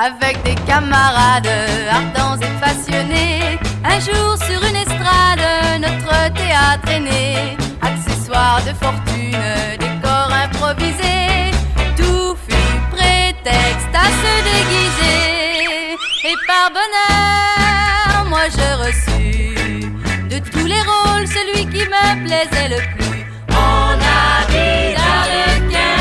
avec des camarades ardents et passionnés. Un jour sur une estrade, notre théâtre est né. Accessoires de fortune, décor improvisé, tout fut prétexte à se déguiser. Et par bonheur, moi je reçus de tous les rôles celui qui me plaisait le plus. On a dit d'Arlequin,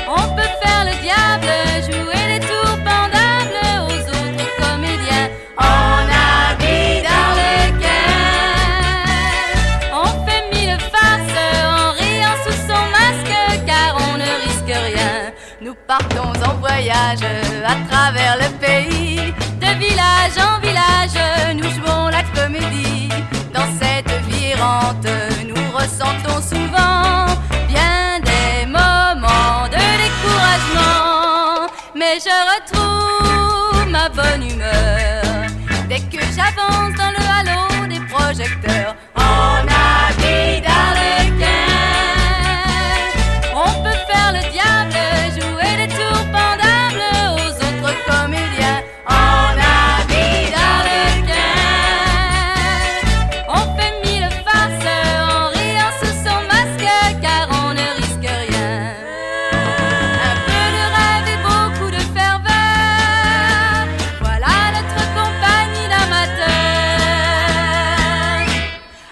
on peut faire le diable, jouer les tours pendables aux autres comédiens. On a dit d'Arlequin, on fait mille farces en riant sous son masque, car on ne risque rien. Nous partons en voyage à travers le pays, de village en village, nous jouons la comédie. Dans cette vie errante, nous ressentons souvent bien des moments de découragement. Mais je retrouve ma bonne humeur dès que j'avance dans le halo des projecteurs. On a dit d'Arlequin, on peut faire le diable, jouer des tours pendables aux autres comédiens. On a dit d'Arlequin, on fait mille farces en riant sous son masque, car on ne risque rien. Un peu de rêve et beaucoup de ferveur, voilà notre compagnie d'amateurs.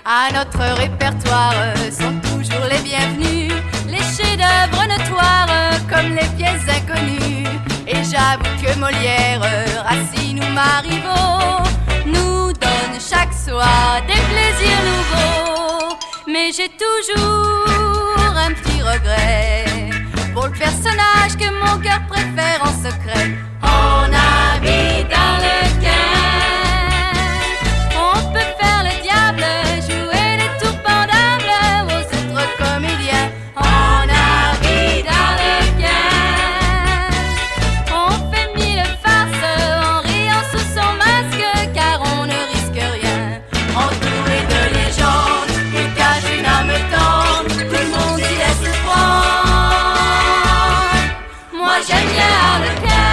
À notre répertoire sont toujours les bienvenus, les chefs-d'œuvre notoires comme les pièces inconnues. Et j'avoue que Molière, Racine ou Marivaux nous donnent chaque soir des plaisirs nouveaux. Mais j'ai toujours un petit regret pour le personnage que mon cœur préfère en secret. On habite Arlequin, on peut faire le diable, jouer les tours pendables aux autres comédiens. On habite Arlequin, on fait mille farces en riant sous son masque, car on ne risque rien. Entouré de légendes, il cache une âme tendre, tout le monde y laisse prendre. Moi j'aime bien Arlequin.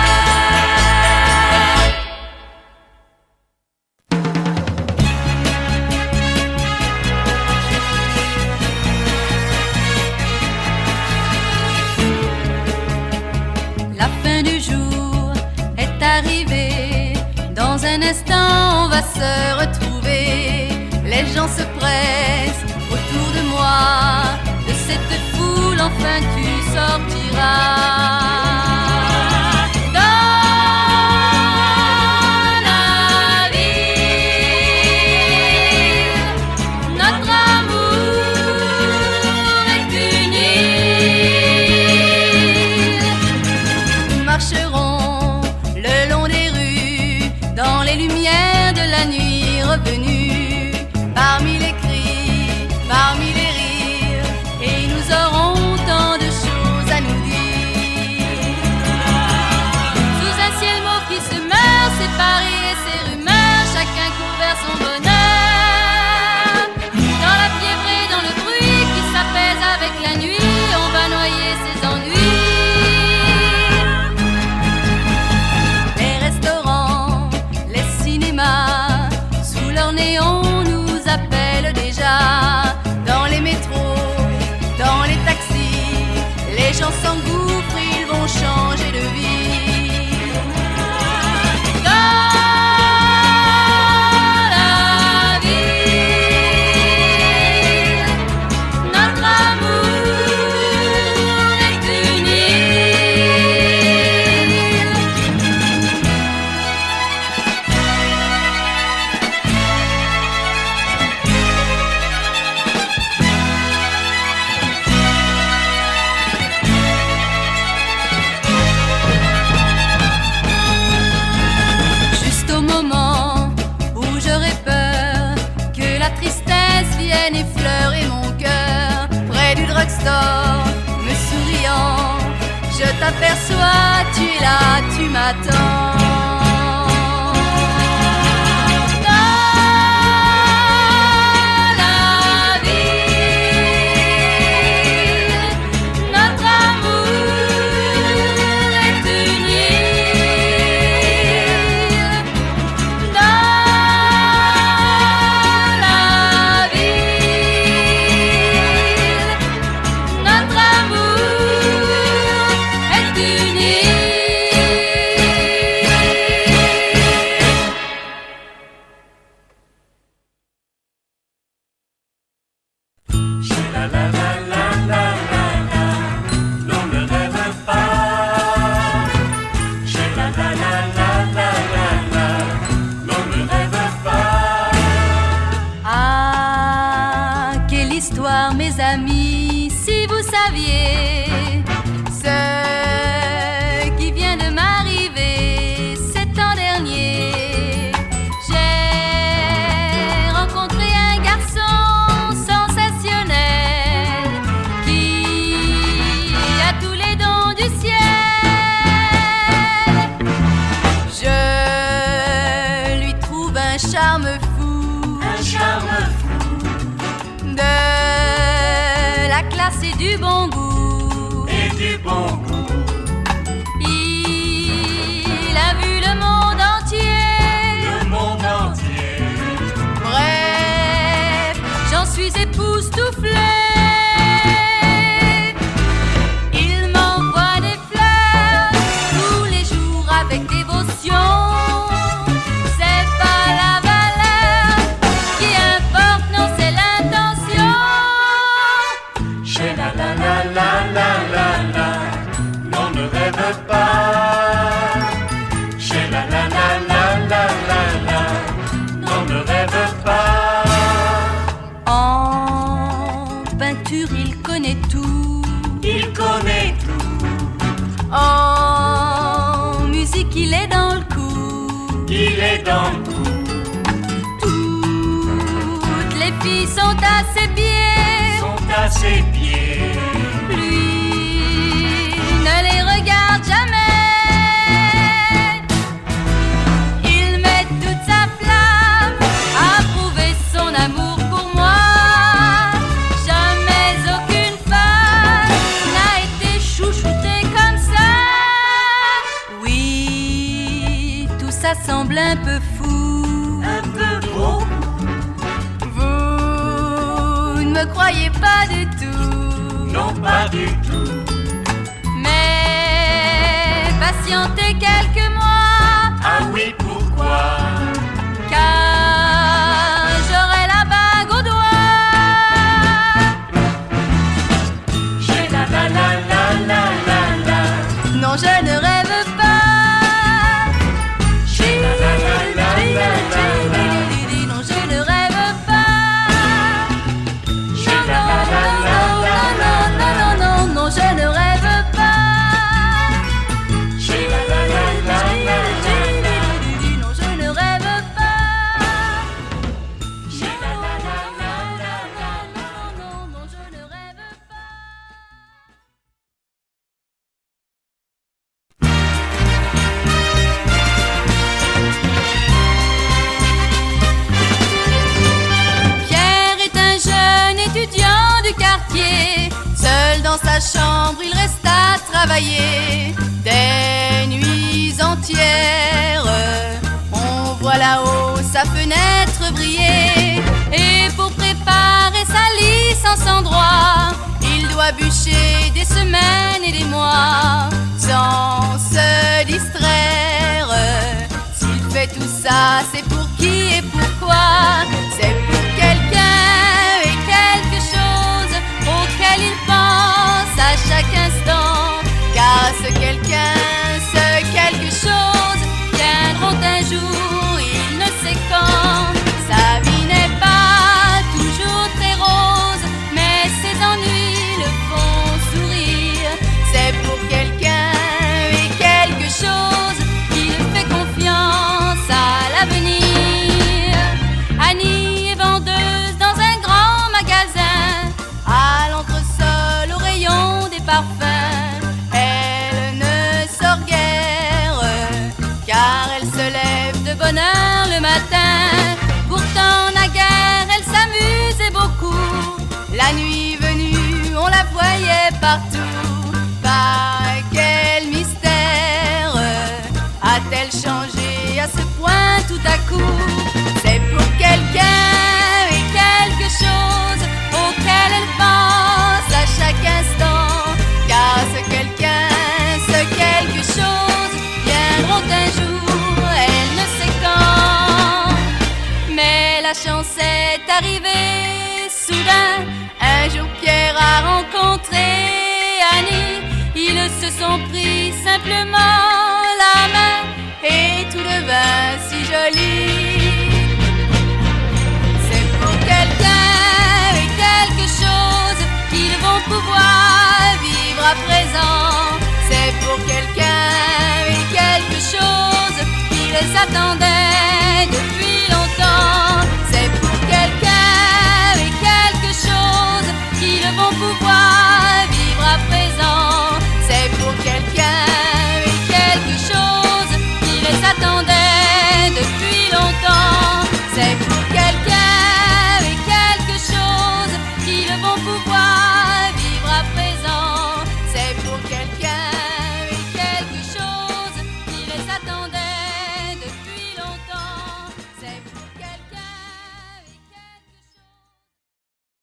La fin du jour est arrivée, dans un instant on va se retrouver. Les gens se pressent autour de moi, de cette foule enfin tu sortiras. Dans la ville, notre amour est une île. Nous marcherons le long des rues, dans les lumières de la nuit revenue, parmi les cris, parmi les rires, et nous aurons tant de choses à nous dire. Sous un ciel mauve qui se meurt, c'est Paris et ses rumeurs, chacun court vers son bonheur. Dans la fièvre et dans le bruit qui s'apaise avec la nuit, on va noyer ses ennuis. Les restaurants, les cinémas, sous leur néon nous appellent déjà. Dans les métros, dans les taxis, les gens s'engouffrent, ils vont changer de vie. Dans la ville, notre amour est une île. Juste au moment où j'aurais peur que la tristesse vienne effleurer mon cœur, près du drugstore, me souriant, je t'aperçois, tu es là, tu m'attends. Dans la ville, notre amour est uni. histoire, mes amis, si vous saviez ce qui vient de m'arriver cet an dernier. J'ai rencontré un garçon sensationnel qui a tous les dons du ciel. Je lui trouve un charme fou, de la classe et du bon goût. Il a vu le monde entier. Bref, j'en suis époustouflée. Il m'envoie des fleurs tous les jours avec dévotion. C'est pas la valeur qui importe, non, c'est l'intention. Chez la la la la la la la, non, ne rêve pas. Chez la la la la la la la, non, ne rêve pas. En peinture, il connaît tout. En musique, il est dans le coup. Toutes les filles sont à ses pieds. Lui ne les regarde jamais. Il met toute sa flamme à prouver son amour pour moi. Jamais aucune femme n'a été chouchoutée comme ça. Oui, tout ça semble un peu fou, Un peu gros, vous ne me croyez pas du tout. non pas du tout. Mais patientez quelques mois, Ah oui, pourquoi? car j'aurai la bague au doigt. Chez la la la la la la la, Non, je ne rêve pas. chez la la la la la la la, Non, je ne rêve pas. chez la la la la la la la, Non, je ne rêve pas. chez la la la la la la la, Non, je ne rêve pas. chez la la la la la la la. Non, je ne rêve pas. Pierre est un jeune étudiant du quartier. Seul dans sa chambre, il reste à travailler. Des nuits entières, on voit là-haut sa fenêtre briller. Et pour préparer sa licence en droit, il doit bûcher des semaines et des mois sans se distraire. S'il fait tout ça, c'est pour qui et pourquoi? C'est pour quelqu'un et quelque chose auquel il pense à chaque instant. Car ce quelqu'un, ce quelque chose viendront un jour, il ne sait quand. Sa vie n'est pas toujours très rose, mais ses ennuis le font sourire. C'est pour quelqu'un et quelque chose qu'il fait confiance à l'avenir. Annie est vendeuse dans un grand magasin, à l'entresol au rayon des parfums. Elle ne sort guère, car elle se lève de bonne heure le matin. Pourtant naguère elle s'amusait beaucoup. La nuit venue on la voyait partout. Par quel mystère a-t-elle changé à ce point tout à coup? C'est pour quelqu'un et quelque chose auquel elle pense à chaque instant. Car ce quelqu'un, ce quelque chose viendront un jour, elle ne sait quand. Mais la chance est arrivée soudain. Un jour Pierre a rencontré Annie. Ils se sont pris simplement la main et tout devint si joli.